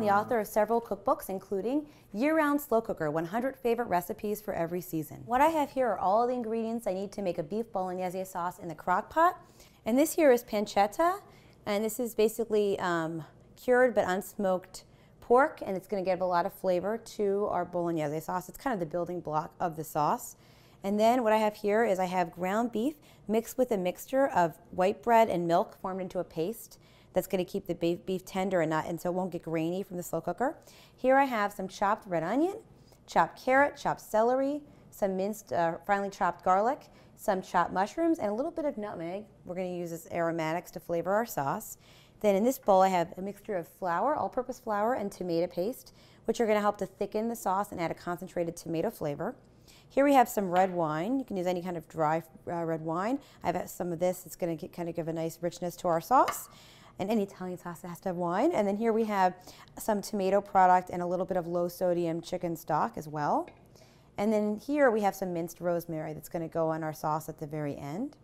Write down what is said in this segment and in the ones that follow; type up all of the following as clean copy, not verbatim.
the author of several cookbooks, including Year-Round Slow Cooker, 100 Favorite Recipes for Every Season. What I have here are all the ingredients I need to make a beef bolognese sauce in the crock pot. And this here is pancetta, and this is basically cured but unsmoked pork, and it's going to give a lot of flavor to our bolognese sauce. It's kind of the building block of the sauce. And then what I have here is I have ground beef mixed with a mixture of white bread and milk formed into a paste that's going to keep the beef tender and so it won't get grainy from the slow cooker. Here I have some chopped red onion, chopped carrot, chopped celery, some minced finely chopped garlic, some chopped mushrooms, and a little bit of nutmeg. We're going to use as aromatics to flavor our sauce. Then in this bowl I have a mixture of flour, all-purpose flour, and tomato paste, which are going to help to thicken the sauce and add a concentrated tomato flavor. Here we have some red wine. You can use any kind of dry red wine. I have some of this. It's going to kind of give a nice richness to our sauce. And any Italian sauce has to have wine. And then here we have some tomato product and a little bit of low-sodium chicken stock as well. And then here we have some minced rosemary that's going to go on our sauce at the very end.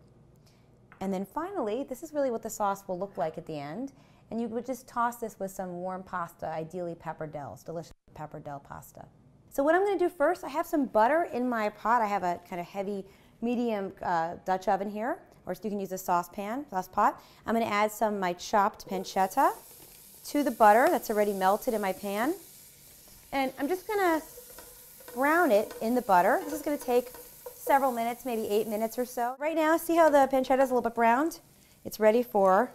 And then finally, this is really what the sauce will look like at the end. And you would just toss this with some warm pasta, ideally pappardelle, delicious pappardelle pasta. So what I'm going to do first, I have some butter in my pot. I have a kind of heavy, medium Dutch oven here, or you can use a sauce pot. I'm going to add some of my chopped pancetta to the butter that's already melted in my pan. And I'm just going to brown it in the butter. This is going to take several minutes, maybe 8 minutes or so. Right now, see how the pancetta is a little bit browned? It's ready for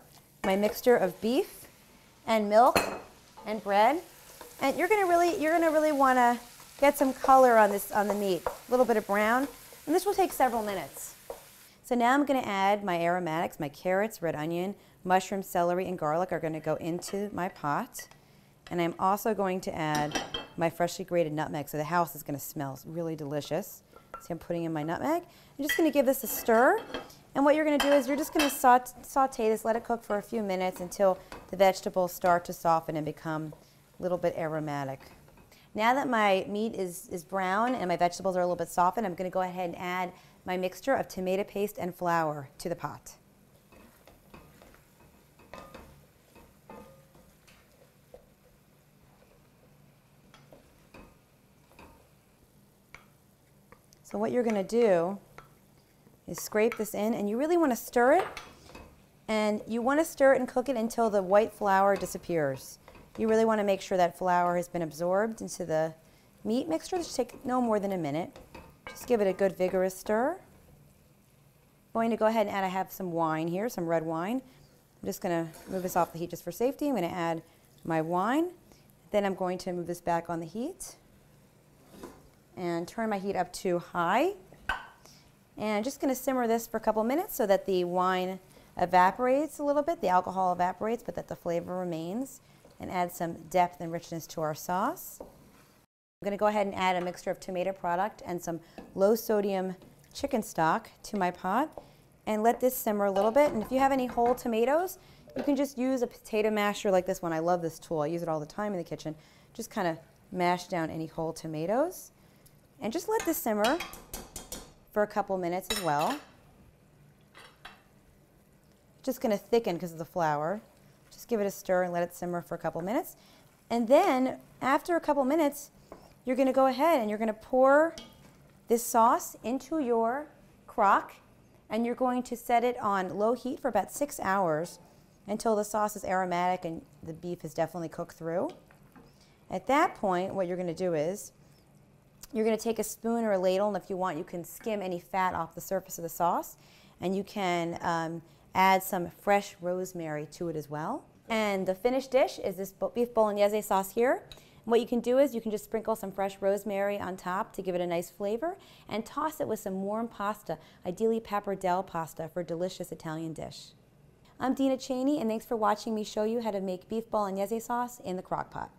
my mixture of beef and milk and bread. And you're going to really want to get some color on the meat, a little bit of brown, and this will take several minutes. So now I'm going to add my aromatics, my carrots, red onion, mushroom, celery, and garlic are going to go into my pot. And I'm also going to add my freshly grated nutmeg, so the house is going to smell really delicious. So I'm putting in my nutmeg. I'm just going to give this a stir. And what you're going to do is you're just going to saute this, let it cook for a few minutes until the vegetables start to soften and become a little bit aromatic. Now that my meat is brown and my vegetables are a little bit softened, I'm going to go ahead and add my mixture of tomato paste and flour to the pot. So what you're going to do is scrape this in, and you really want to stir it, and you want to stir it and cook it until the white flour disappears. You really want to make sure that flour has been absorbed into the meat mixture. This should take no more than a minute. Just give it a good vigorous stir. I'm going to go ahead and add, I have some wine here, some red wine. I'm just going to move this off the heat just for safety. I'm going to add my wine. Then I'm going to move this back on the heat and turn my heat up to high. And I'm just going to simmer this for a couple minutes so that the wine evaporates a little bit, the alcohol evaporates, but that the flavor remains, and add some depth and richness to our sauce. I'm going to go ahead and add a mixture of tomato product and some low-sodium chicken stock to my pot and let this simmer a little bit. And if you have any whole tomatoes, you can just use a potato masher like this one. I love this tool. I use it all the time in the kitchen. Just kind of mash down any whole tomatoes and just let this simmer for a couple minutes as well. Just going to thicken because of the flour. Just give it a stir and let it simmer for a couple minutes. And then after a couple minutes, you're going to go ahead and you're going to pour this sauce into your crock, and you're going to set it on low heat for about 6 hours until the sauce is aromatic and the beef is definitely cooked through. At that point, what you're going to do is you're going to take a spoon or a ladle, and if you want, you can skim any fat off the surface of the sauce, and you can add some fresh rosemary to it as well. And the finished dish is this beef bolognese sauce here. And what you can do is you can just sprinkle some fresh rosemary on top to give it a nice flavor, and toss it with some warm pasta, ideally pappardelle pasta, for a delicious Italian dish. I'm Dina Cheney, and thanks for watching me show you how to make beef bolognese sauce in the crock pot.